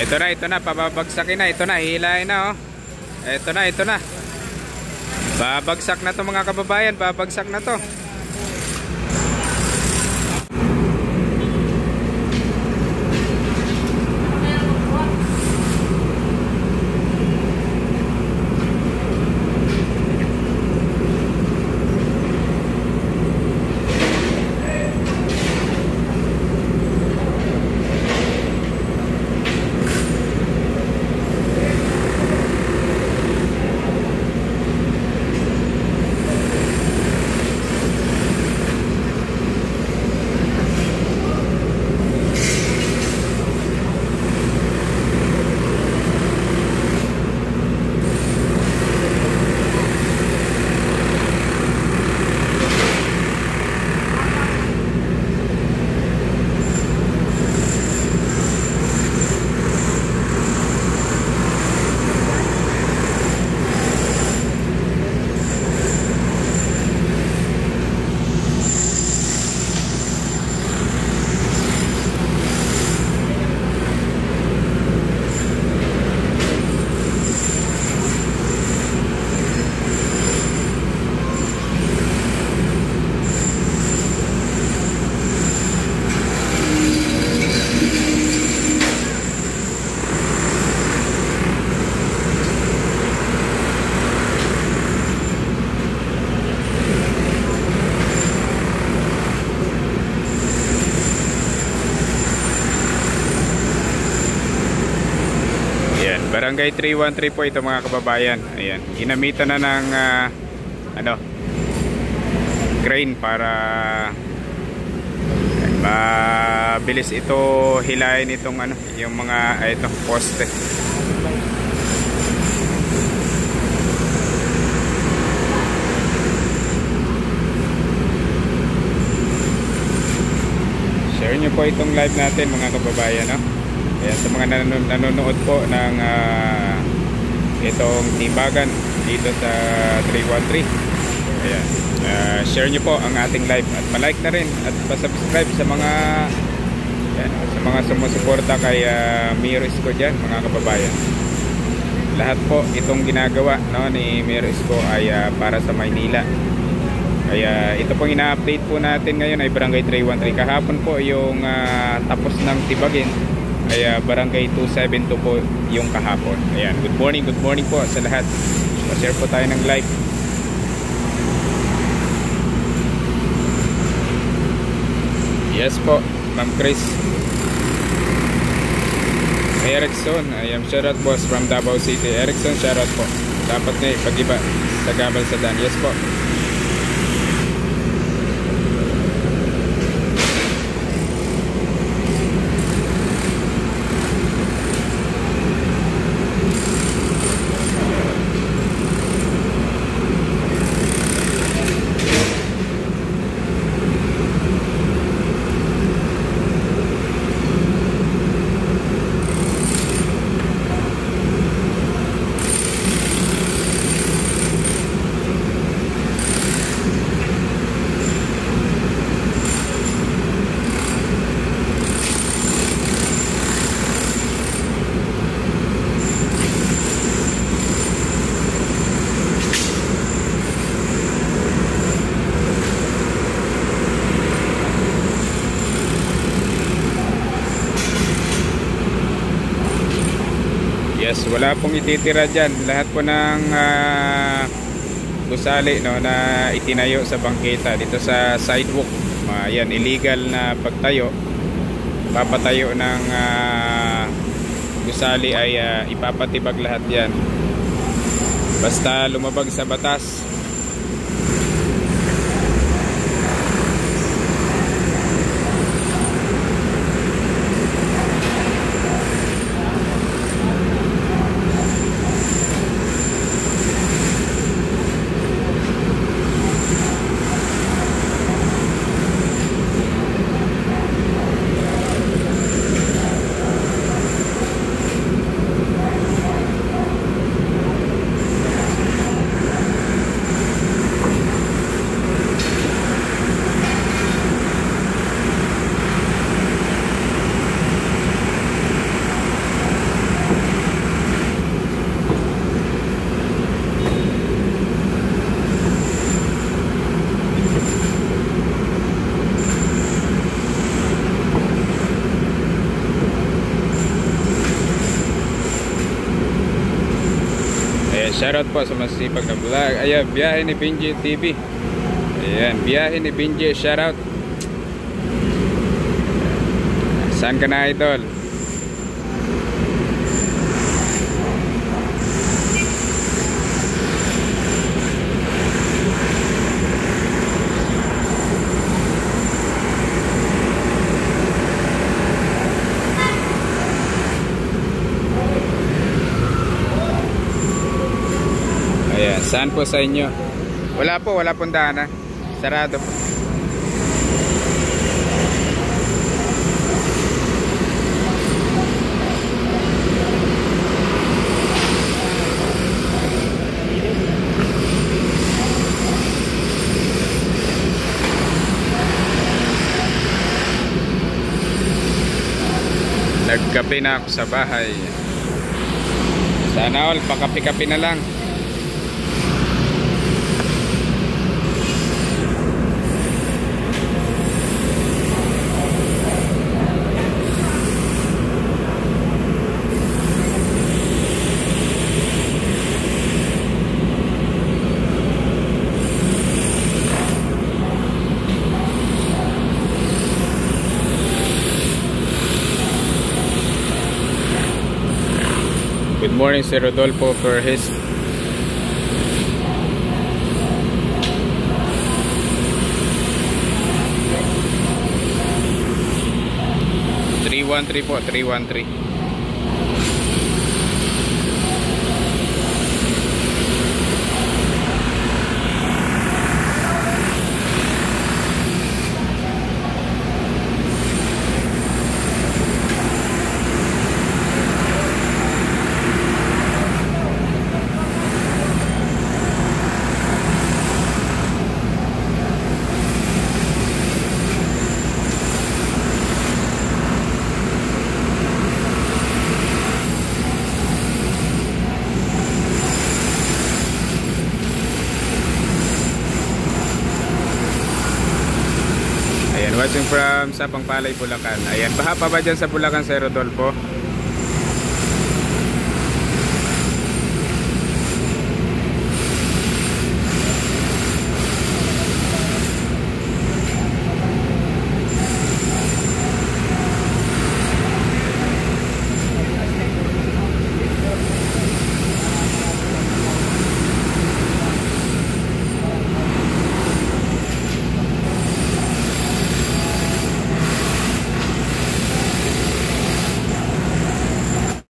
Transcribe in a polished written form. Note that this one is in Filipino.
Ito na, pababagsakin na. Ito na, hihilahin na, oh. Ito na. Babagsak na to mga kababayan, babagsak na to. Barangay 313 po ito mga kababayan. Ayan, ginamitan na ng crane para mabilis ito hilahin itong yung mga ito poste. Share nyo po itong live natin mga kababayan, no? Ayan, sa mga nanonood po ng itong timbagan dito sa 313. Ayan, share nyo po ang ating live at palike na rin at pasubscribe sa mga sumusuporta kay Mayor Isko dyan mga kababayan. Lahat po itong ginagawa, no, ni Mayor Isko ay para sa Maynila. Kaya ito pong ina-update po natin ngayon ay Barangay 313. Kahapon po yung tapos ng Tibagin ay Barangay 272 po yung kahapon. Ayan, good morning po sa lahat. Pa-share po tayo ng live. Yes po, Ma'am Chris. Erickson, I am shoutout boss from Davao City. Erickson, shoutout po. Dapat nga ipag-iba sa Gabal sa Dan. Yes po. Yes, wala pong ititira dyan. Lahat po ng gusali, no, na itinayo sa bangketa dito sa sidewalk, yan, illegal na pagtayo, papatayo ng gusali ay ipapatibag lahat yan basta lumabag sa batas. Shoutout po sa masipag na vlog. Ayan, biyahe ni Benji TV. Ayan, biyahe ni Benji. Shoutout. Saan ka na, idol? Ayan, saan po sa inyo? Wala po, wala pong daanan. Sarado po. Nagkape na ako sa bahay. Sana all, pakapi-kapi na lang. Good morning, Sir Rodolfo for his 313 po, 313. Watching from Sapang Palay, Bulacan. Ayan, baha pa ba dyan sa Bulacan, Sir Rodolfo?